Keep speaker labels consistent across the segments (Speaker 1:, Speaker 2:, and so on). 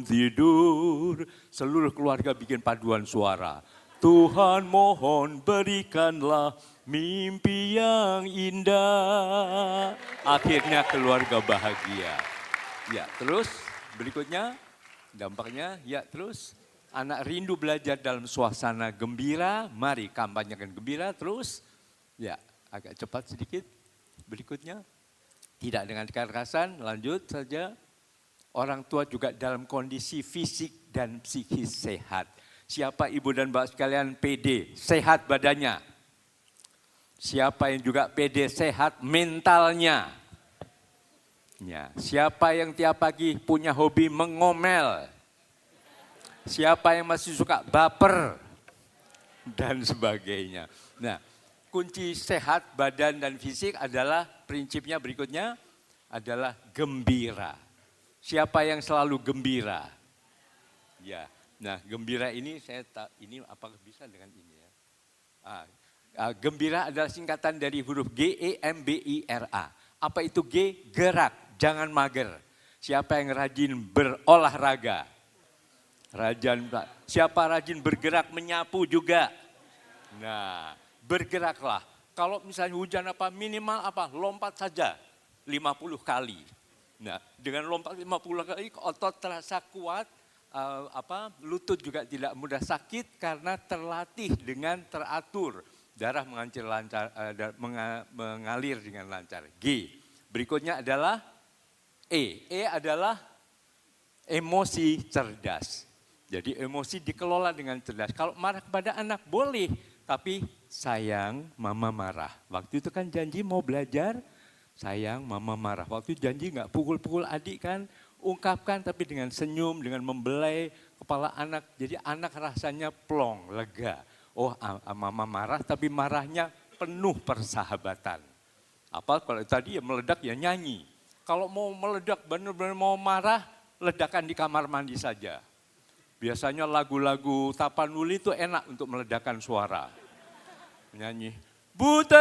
Speaker 1: tidur. Seluruh keluarga bikin paduan suara. Tuhan mohon berikanlah mimpi yang indah. Akhirnya keluarga bahagia. Ya, terus berikutnya dampaknya, ya terus anak rindu belajar dalam suasana gembira. Mari kampanyekan gembira terus. Ya, agak cepat sedikit. Berikutnya, tidak dengan kekerasan, lanjut saja. Orang tua juga dalam kondisi fisik dan psikis sehat. Siapa ibu dan bapak sekalian pede, sehat badannya? Siapa yang juga pede, sehat mentalnya? Ya, siapa yang tiap pagi punya hobi mengomel? Siapa yang masih suka baper? Dan sebagainya. Nah, kunci sehat badan dan fisik adalah prinsipnya berikutnya adalah gembira. Siapa yang selalu gembira? Ya, nah gembira ini ini apakah bisa dengan ini ya? Gembira adalah singkatan dari huruf G-E-M-B-I-R-A. Apa itu G? Gerak, jangan mager. Siapa yang rajin berolahraga? Siapa rajin bergerak menyapu juga? Nah, bergeraklah. Kalau misalnya hujan minimal lompat saja 50 kali. Nah, dengan lompat 50 kali otot terasa kuat, lutut juga tidak mudah sakit karena terlatih dengan teratur. Darah mengalir dengan lancar. G. Berikutnya adalah E. E adalah emosi cerdas. Jadi emosi dikelola dengan cerdas. Kalau marah kepada anak boleh, tapi sayang mama marah. Waktu itu kan janji mau belajar, sayang mama marah. Waktu itu janji nggak pukul-pukul adik kan, ungkapkan tapi dengan senyum, dengan membelai kepala anak. Jadi anak rasanya plong, lega. Oh mama marah tapi marahnya penuh persahabatan. Apa kalau tadi ya meledak ya nyanyi. Kalau mau meledak benar-benar mau marah, ledakan di kamar mandi saja. Biasanya lagu-lagu Tapanuli itu enak untuk meledakkan suara. Nyanyi, Buten,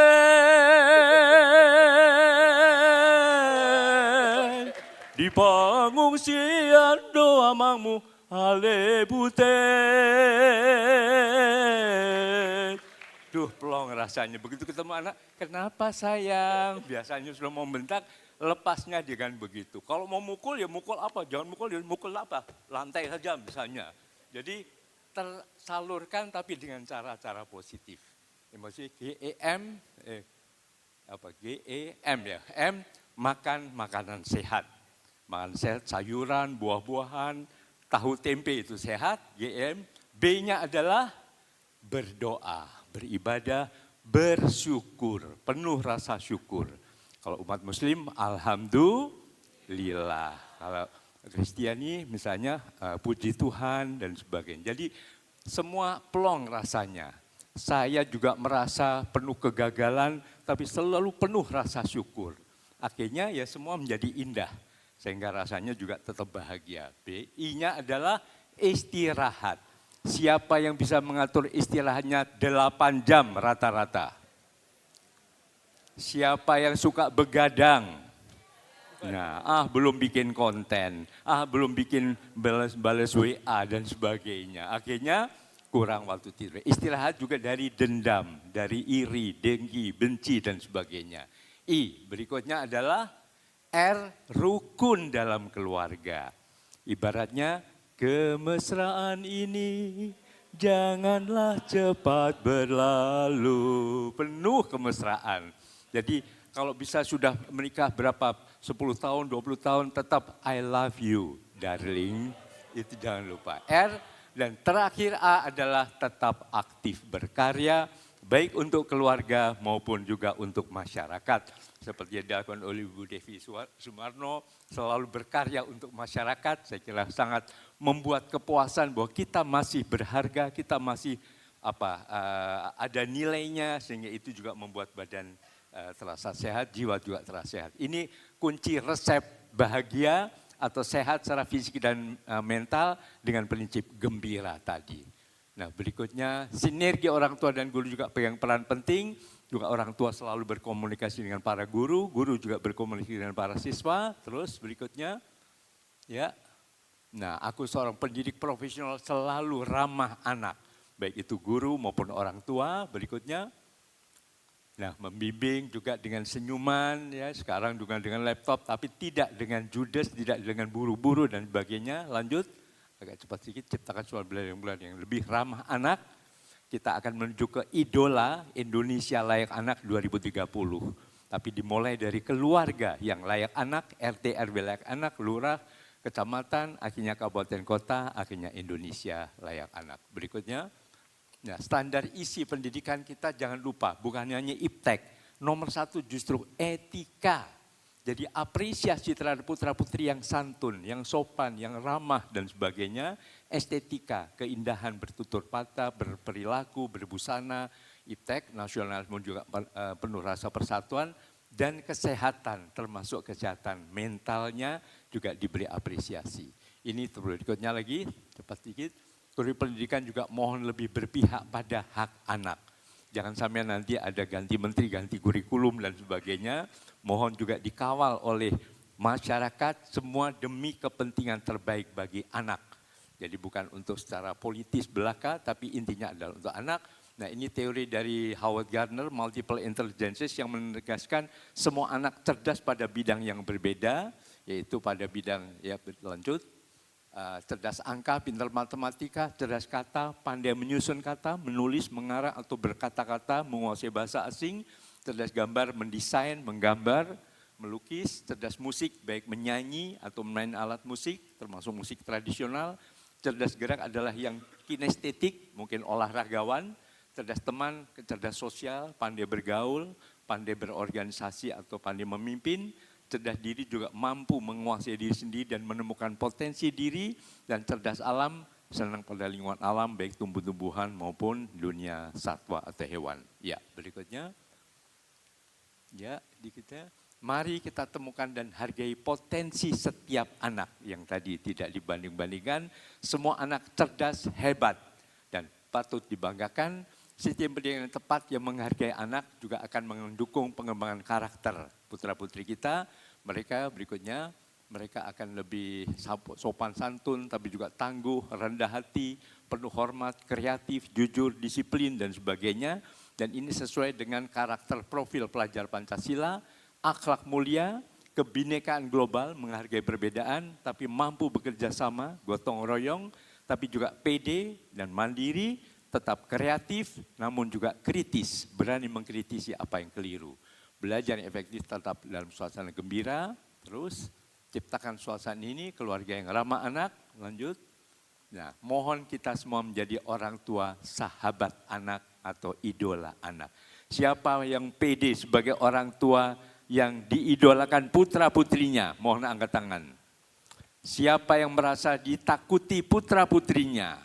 Speaker 1: di pengungsian doamamu, ale Buten. Duh plong rasanya, begitu ketemu anak, kenapa sayang? Biasanya sudah mau bentak, lepasnya dengan begitu. Kalau mau mukul ya mukul apa, jangan mukul ya mukul apa, lantai saja misalnya. Jadi tersalurkan tapi dengan cara-cara positif. Emosi G-E-M ya, M makan makanan sehat. Makan sehat, sayuran, buah-buahan, tahu tempe itu sehat, G-M. B-nya adalah berdoa, beribadah, bersyukur, penuh rasa syukur. Kalau umat muslim, alhamdulillah. Kalau Kristiani misalnya puji Tuhan dan sebagainya. Jadi semua plong rasanya. Saya juga merasa penuh kegagalan, tapi selalu penuh rasa syukur. Akhirnya ya semua menjadi indah, sehingga rasanya juga tetap bahagia. B, I-nya adalah istirahat. Siapa yang bisa mengatur istirahatnya 8 jam rata-rata? Siapa yang suka begadang? Nah, belum bikin konten, belum bikin balas WA dan sebagainya. Akhirnya kurang waktu tidur. Istirahat juga dari dendam, dari iri, dengki, benci dan sebagainya. I, berikutnya adalah R, rukun dalam keluarga. Ibaratnya kemesraan ini janganlah cepat berlalu. Penuh kemesraan. Jadi kalau bisa sudah menikah berapa, 10 tahun, 20 tahun tetap I love you darling. Itu jangan lupa. R. Dan terakhir A adalah tetap aktif berkarya, baik untuk keluarga maupun juga untuk masyarakat. Seperti yang dilakukan oleh Ibu Devi Sumarno, selalu berkarya untuk masyarakat, saya kira sangat membuat kepuasan bahwa kita masih berharga, kita masih ada nilainya, sehingga itu juga membuat badan terasa sehat, jiwa juga terasa sehat. Ini kunci resep bahagia atau sehat secara fisik dan mental dengan prinsip gembira tadi. Nah berikutnya sinergi orang tua dan guru juga pegang peran penting. Juga orang tua selalu berkomunikasi dengan para guru, guru juga berkomunikasi dengan para siswa. Terus berikutnya ya Nah, aku seorang pendidik profesional selalu ramah anak, baik itu guru maupun orang tua. Berikutnya, nah membimbing juga dengan senyuman, ya sekarang juga dengan laptop, tapi tidak dengan judes, tidak dengan buru-buru dan sebagainya. Lanjut, agak cepat sedikit, ciptakan suara bulan yang lebih ramah anak. Kita akan menuju ke idola Indonesia Layak Anak 2030. Tapi dimulai dari keluarga yang layak anak, RT RW layak anak, lurah, kecamatan, akhirnya kabupaten kota, akhirnya Indonesia Layak Anak. Berikutnya, nah, standar isi pendidikan kita jangan lupa, bukan hanya iptek. Nomor satu justru etika. Jadi apresiasi terhadap putra-putri yang santun, yang sopan, yang ramah dan sebagainya. Estetika, keindahan bertutur kata, berperilaku, berbusana, iptek, nasionalisme juga penuh rasa persatuan. Dan kesehatan, termasuk kesehatan mentalnya juga diberi apresiasi. Ini berikutnya lagi, cepat sedikit. Kurikulum pendidikan juga mohon lebih berpihak pada hak anak. Jangan sampai nanti ada ganti menteri, ganti kurikulum dan sebagainya. Mohon juga dikawal oleh masyarakat semua demi kepentingan terbaik bagi anak. Jadi bukan untuk secara politis belaka, tapi intinya adalah untuk anak. Nah ini teori dari Howard Gardner, multiple intelligences yang menegaskan semua anak cerdas pada bidang yang berbeda, yaitu pada bidang, ya lanjut, cerdas angka, pintar matematika, cerdas kata, pandai menyusun kata, menulis, mengarang atau berkata-kata, menguasai bahasa asing, cerdas gambar, mendesain, menggambar, melukis, cerdas musik, baik menyanyi atau memain alat musik, termasuk musik tradisional. Cerdas gerak adalah yang kinestetik, mungkin olahragawan. Cerdas teman, cerdas sosial, pandai bergaul, pandai berorganisasi atau pandai memimpin. Cerdas diri juga mampu menguasai diri sendiri dan menemukan potensi diri. Dan cerdas alam, senang pada lingkungan alam, baik tumbuh-tumbuhan maupun dunia satwa atau hewan. Ya, berikutnya. Ya, di kita. Mari kita temukan dan hargai potensi setiap anak yang tadi tidak dibanding-bandingkan. Semua anak cerdas, hebat, dan patut dibanggakan. Sistem pendidikan yang tepat yang menghargai anak juga akan mendukung pengembangan karakter putra-putri kita. Mereka berikutnya, mereka akan lebih sopan santun, tapi juga tangguh, rendah hati, penuh hormat, kreatif, jujur, disiplin, dan sebagainya. Dan ini sesuai dengan karakter profil pelajar Pancasila, akhlak mulia, kebinekaan global, menghargai perbedaan, tapi mampu bekerja sama, gotong royong, tapi juga pede dan mandiri, tetap kreatif, namun juga kritis, berani mengkritisi apa yang keliru. Belajar yang efektif tetap dalam suasana gembira, terus ciptakan suasana ini, keluarga yang ramah anak, lanjut. Nah, mohon kita semua menjadi orang tua, sahabat anak atau idola anak. Siapa yang pede sebagai orang tua yang diidolakan putra-putrinya, mohon angkat tangan. Siapa yang merasa ditakuti putra-putrinya?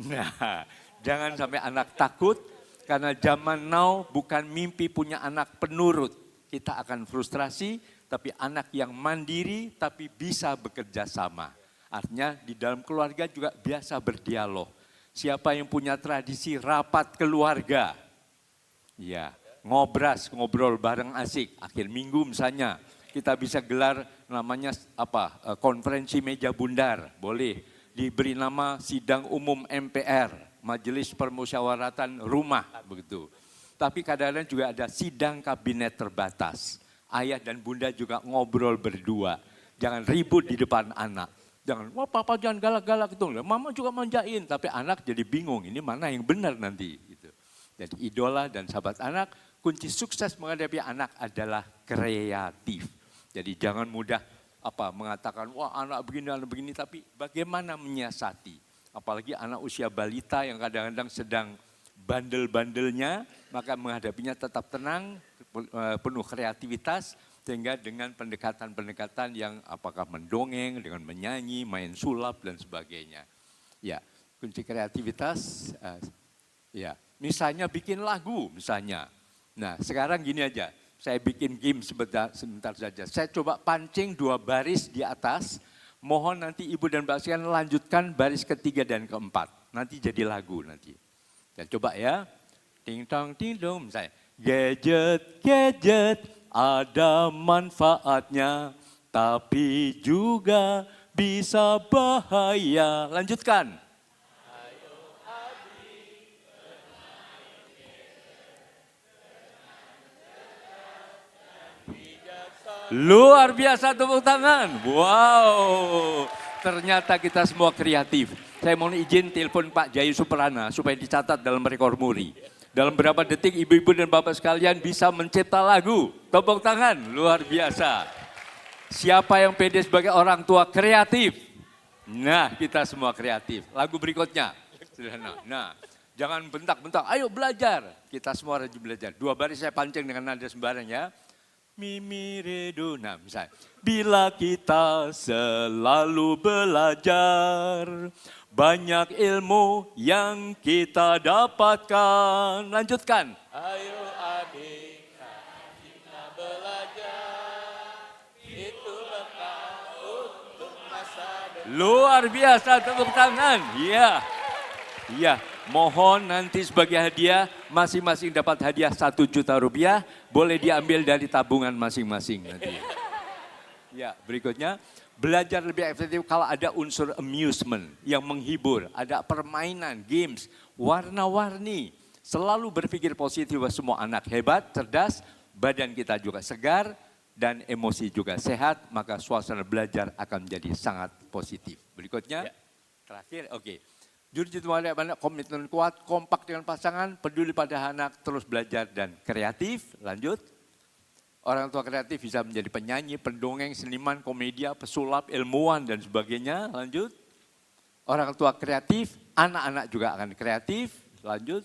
Speaker 1: Nah, jangan sampai anak takut, karena zaman now bukan mimpi punya anak penurut. Kita akan frustrasi, tapi anak yang mandiri tapi bisa bekerja sama. Artinya di dalam keluarga juga biasa berdialog. Siapa yang punya tradisi rapat keluarga? Ya, ngobras, ngobrol bareng asik. Akhir minggu misalnya kita bisa gelar namanya konferensi meja bundar, boleh. Diberi nama sidang umum MPR, Majelis Permusyawaratan Rumah, begitu. Tapi kadang-kadang juga ada sidang kabinet terbatas. Ayah dan bunda juga ngobrol berdua. Jangan ribut di depan anak. Jangan, wah papa jangan galak-galak itu. Mama juga manjain, tapi anak jadi bingung. Ini mana yang benar nanti. Gitu. Jadi idola dan sahabat anak, kunci sukses menghadapi anak adalah kreatif. Jadi jangan mudah mengatakan, wah anak begini, tapi bagaimana menyiasati. Apalagi anak usia balita yang kadang-kadang sedang bandel-bandelnya, maka menghadapinya tetap tenang, penuh kreativitas, sehingga dengan pendekatan-pendekatan yang apakah mendongeng, dengan menyanyi, main sulap dan sebagainya. Ya, kunci kreativitas, ya misalnya bikin lagu misalnya. Nah sekarang gini aja, saya bikin game sebentar saja. Saya coba pancing 2 baris di atas. Mohon nanti ibu dan mbak sekalian lanjutkan baris ketiga dan keempat. Nanti jadi lagu nanti. Dan coba ya. Ting tong ting dong misalnya. Gadget ada manfaatnya. Tapi juga bisa bahaya. Lanjutkan. Luar biasa, tepuk tangan. Wow, ternyata kita semua kreatif. Saya mohon izin telepon Pak Jayu Suprana supaya dicatat dalam rekor muri. Dalam berapa detik ibu-ibu dan bapak sekalian bisa mencipta lagu. Tepuk tangan, luar biasa. Siapa yang pede sebagai orang tua kreatif? Nah, kita semua kreatif. Lagu berikutnya. Sederhana. Nah, jangan bentak-bentak. Ayo belajar. Kita semua rajin belajar. 2 baris saya pancing dengan nada sembarang ya. Mimi redo. Nah, misalnya. Bila kita selalu belajar, banyak ilmu yang kita dapatkan. Lanjutkan.
Speaker 2: Ayo adik, kita belajar, itu bekal untuk masa depan.
Speaker 1: Luar biasa, tepuk tangan. Iya. Iya, mohon nanti sebagai hadiah, masing-masing dapat hadiah 1 juta rupiah, boleh diambil dari tabungan masing-masing nanti. Ya, berikutnya, belajar lebih efektif kalau ada unsur amusement yang menghibur, ada permainan, games, warna-warni. Selalu berpikir positif bahwa semua anak hebat, cerdas, badan kita juga segar, dan emosi juga sehat, maka suasana belajar akan menjadi sangat positif. Berikutnya, terakhir, oke. Jujur banyak komitmen kuat, kompak dengan pasangan, peduli pada anak, terus belajar dan kreatif. Lanjut. Orang tua kreatif bisa menjadi penyanyi, pendongeng, seniman, komedia, pesulap, ilmuwan dan sebagainya. Lanjut. Orang tua kreatif, anak-anak juga akan kreatif. Lanjut.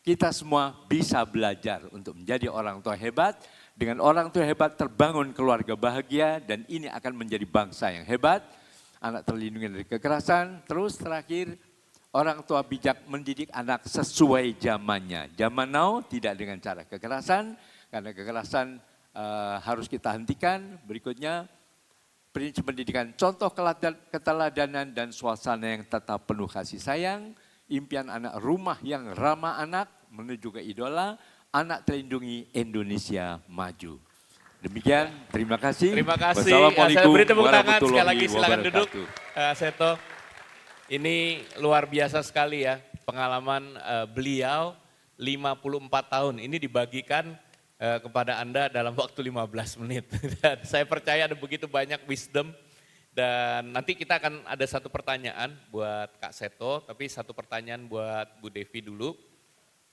Speaker 1: Kita semua bisa belajar untuk menjadi orang tua hebat. Dengan orang tua hebat terbangun keluarga bahagia dan ini akan menjadi bangsa yang hebat. Anak terlindungi dari kekerasan. Terus terakhir, orang tua bijak mendidik anak sesuai zamannya. Zaman now tidak dengan cara kekerasan, karena kekerasan harus kita hentikan. Berikutnya, prinsip pendidikan, contoh keteladanan dan suasana yang tetap penuh kasih sayang. Impian anak, rumah yang ramah anak, menuju ke idola, anak terlindungi, Indonesia maju. Demikian, terima kasih.
Speaker 2: Terima kasih.
Speaker 1: Wassalamualaikum
Speaker 2: Saya beri tepuk tangan sekali
Speaker 1: warahmatullahi
Speaker 2: lagi, silakan duduk.
Speaker 1: wabarakatuh.
Speaker 2: Seto, ini luar biasa sekali ya pengalaman beliau 54 tahun. Ini dibagikan kepada Anda dalam waktu 15 menit. Dan saya percaya ada begitu banyak wisdom. Dan nanti kita akan ada satu pertanyaan buat Kak Seto, tapi satu pertanyaan buat Bu Devi dulu.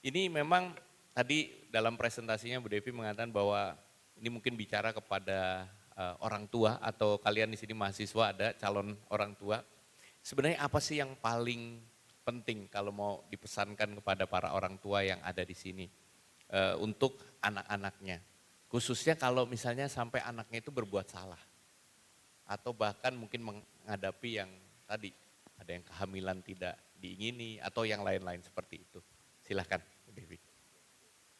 Speaker 2: Ini memang tadi dalam presentasinya Bu Devi mengatakan bahwa ini mungkin bicara kepada orang tua atau kalian di sini mahasiswa ada calon orang tua. Sebenarnya apa sih yang paling penting kalau mau dipesankan kepada para orang tua yang ada di sini untuk anak-anaknya? Khususnya kalau misalnya sampai anaknya itu berbuat salah. Atau bahkan mungkin menghadapi yang tadi ada yang kehamilan tidak diingini atau yang lain-lain seperti itu. Silahkan Bu Devi.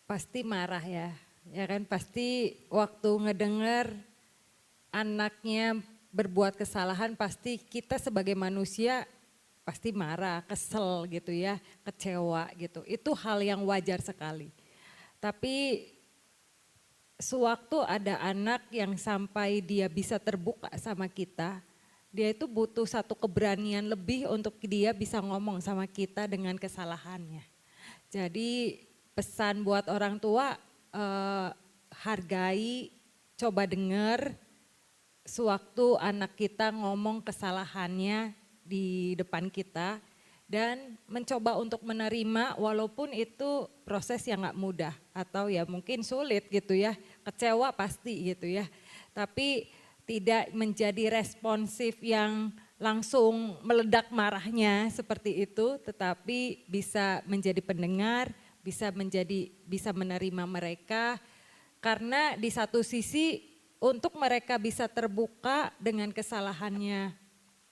Speaker 3: Pasti marah ya. Ya kan pasti waktu ngedengar anaknya berbuat kesalahan pasti kita sebagai manusia pasti marah, kesel gitu ya, kecewa gitu. Itu hal yang wajar sekali. Tapi sewaktu ada anak yang sampai dia bisa terbuka sama kita, dia itu butuh satu keberanian lebih untuk dia bisa ngomong sama kita dengan kesalahannya. Jadi pesan buat orang tua, hargai, coba dengar sewaktu anak kita ngomong kesalahannya di depan kita dan mencoba untuk menerima walaupun itu proses yang gak mudah atau ya mungkin sulit gitu ya, kecewa pasti gitu ya. Tapi tidak menjadi responsif yang langsung meledak marahnya seperti itu, tetapi bisa menjadi pendengar, bisa menerima mereka karena di satu sisi untuk mereka bisa terbuka dengan kesalahannya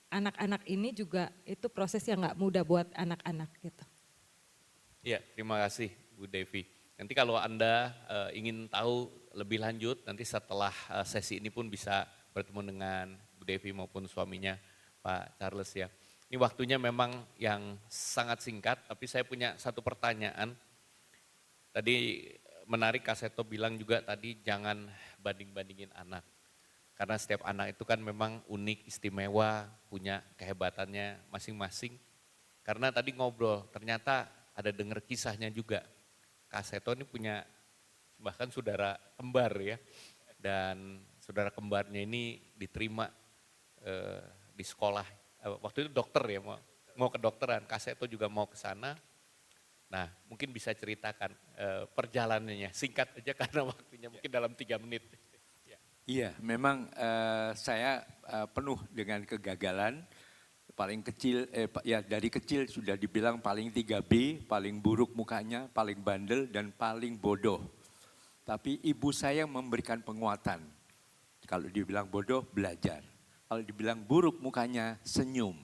Speaker 3: anak-anak ini juga itu proses yang nggak mudah buat anak-anak gitu.
Speaker 2: Iya, terima kasih Bu Devi. Nanti kalau Anda ingin tahu lebih lanjut nanti setelah sesi ini pun bisa bertemu dengan Bu Devi maupun suaminya Pak Charles ya. Ini waktunya memang yang sangat singkat tapi saya punya satu pertanyaan. Tadi menarik Kak Seto bilang juga tadi jangan banding-bandingin anak. Karena setiap anak itu kan memang unik, istimewa, punya kehebatannya masing-masing. Karena tadi ngobrol, ternyata ada dengar kisahnya juga. Kak Seto ini punya bahkan saudara kembar ya. Dan saudara kembarnya ini diterima di sekolah. Waktu itu dokter ya, mau kedokteran. Kak Seto juga mau ke sana. Nah mungkin bisa ceritakan perjalanannya, singkat aja karena waktunya mungkin dalam 3 menit.
Speaker 1: Iya, memang saya penuh dengan kegagalan. Paling kecil, ya dari kecil sudah dibilang paling 3B, paling buruk mukanya, paling bandel dan paling bodoh. Tapi ibu saya memberikan penguatan. Kalau dibilang bodoh, belajar. Kalau dibilang buruk mukanya, senyum.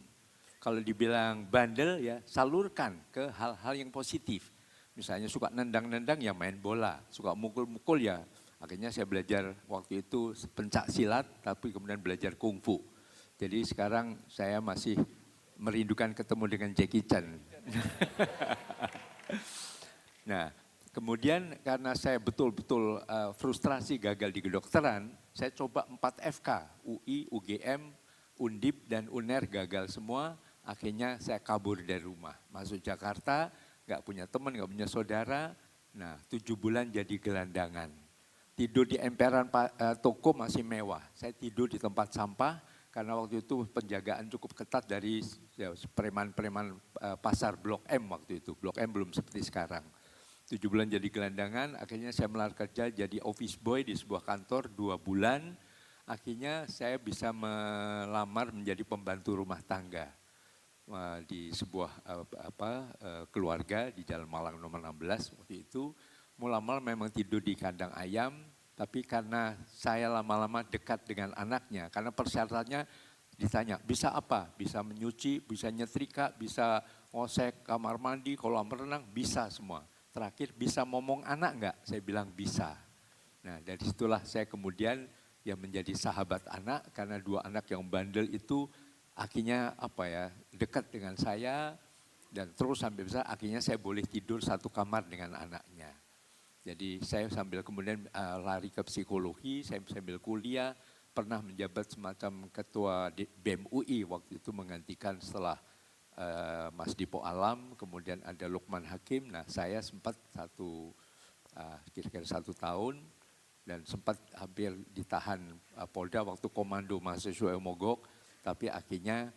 Speaker 1: Kalau dibilang bandel, ya salurkan ke hal-hal yang positif. Misalnya suka nendang-nendang, ya main bola. Suka mukul-mukul, ya akhirnya saya belajar waktu itu pencak silat, tapi kemudian belajar kungfu. Jadi sekarang saya masih merindukan ketemu dengan Jackie Chan. Nah, kemudian karena saya betul-betul frustrasi gagal di kedokteran, saya coba 4 FK, UI, UGM, Undip dan UNER gagal semua. Akhirnya saya kabur dari rumah, masuk Jakarta, gak punya teman, gak punya saudara. Nah, 7 bulan jadi gelandangan. Tidur di emperan toko masih mewah. Saya tidur di tempat sampah karena waktu itu penjagaan cukup ketat dari preman-preman pasar Blok M waktu itu. Blok M belum seperti sekarang. 7 bulan jadi gelandangan, akhirnya saya melamar kerja jadi office boy di sebuah kantor 2 bulan. Akhirnya saya bisa melamar menjadi pembantu rumah tangga di sebuah keluarga di Jalan Malang nomor 16 waktu itu. Mula-mula memang tidur di kandang ayam, tapi karena saya lama-lama dekat dengan anaknya, karena persyaratannya ditanya, bisa apa? Bisa menyuci, bisa nyetrika, bisa ngosek kamar mandi, kolam renang, bisa semua. Terakhir, bisa ngomong anak enggak? Saya bilang bisa. Nah dari situlah saya kemudian yang menjadi sahabat anak, karena 2 anak yang bandel itu akhirnya dekat dengan saya, dan terus sampai besar akhirnya saya boleh tidur satu kamar dengan anaknya. Jadi saya sambil kemudian lari ke psikologi, saya sambil kuliah, pernah menjabat semacam ketua BEM UI waktu itu menggantikan setelah Mas Dipo Alam, kemudian ada Lukman Hakim. Nah saya sempat kira-kira 1 tahun dan sempat hampir ditahan Polda waktu komando mahasiswa mogok, tapi akhirnya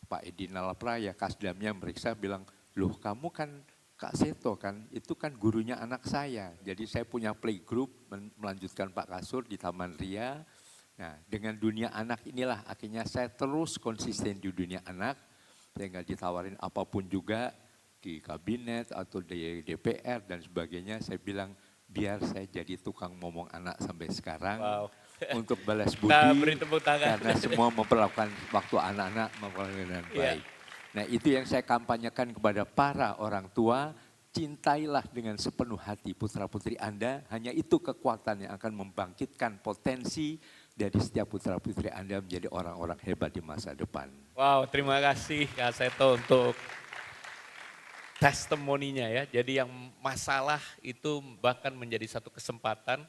Speaker 1: Pak Edi Nalapra ya Kasdamnya meriksa bilang, loh kamu kan Kak Seto kan, itu kan gurunya anak saya. Jadi saya punya playgroup melanjutkan Pak Kasur di Taman Ria. Nah dengan dunia anak inilah akhirnya saya terus konsisten di dunia anak. Saya nggak ditawarin apapun juga di kabinet atau di DPR dan sebagainya. Saya bilang biar saya jadi tukang ngomong anak sampai sekarang.
Speaker 2: Wow.
Speaker 1: Untuk balas budi,
Speaker 2: beri tepuk tangan.
Speaker 1: karena semua memperlakukan waktu anak-anak memperlakukan dengan baik. Nah itu yang saya kampanyekan kepada para orang tua, cintailah dengan sepenuh hati putra-putri Anda, hanya itu kekuatan yang akan membangkitkan potensi dari setiap putra-putri Anda menjadi orang-orang hebat di masa depan.
Speaker 2: Wow, terima kasih Kak Seto untuk testimoninya ya. Jadi yang masalah itu bahkan menjadi satu kesempatan.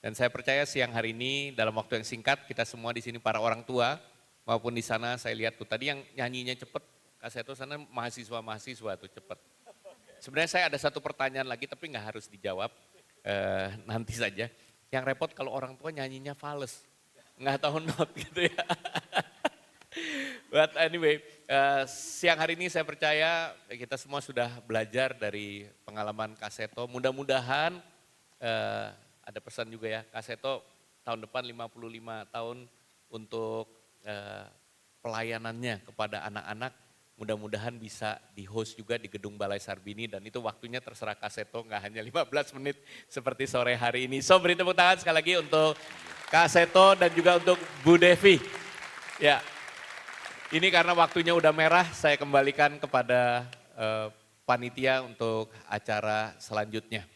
Speaker 2: Dan saya percaya siang hari ini dalam waktu yang singkat kita semua di sini para orang tua maupun di sana saya lihat tuh tadi yang nyanyinya cepet, Kak Seto sana mahasiswa-mahasiswa tuh cepet. Sebenarnya saya ada satu pertanyaan lagi tapi nggak harus dijawab nanti saja. Yang repot kalau orang tua nyanyinya fales, nggak tahu not gitu ya. But anyway, siang hari ini saya percaya kita semua sudah belajar dari pengalaman Kak Seto. Mudah-mudahan ada pesan juga ya, Kak Seto tahun depan 55 tahun untuk pelayanannya kepada anak-anak. Mudah-mudahan bisa di-host juga di Gedung Balai Sarbini dan itu waktunya terserah Kak Seto, nggak hanya 15 menit seperti sore hari ini. So beri tepuk tangan sekali lagi untuk Kak Seto dan juga untuk Bu Devi. Ya, ini karena waktunya udah merah, saya kembalikan kepada panitia untuk acara selanjutnya.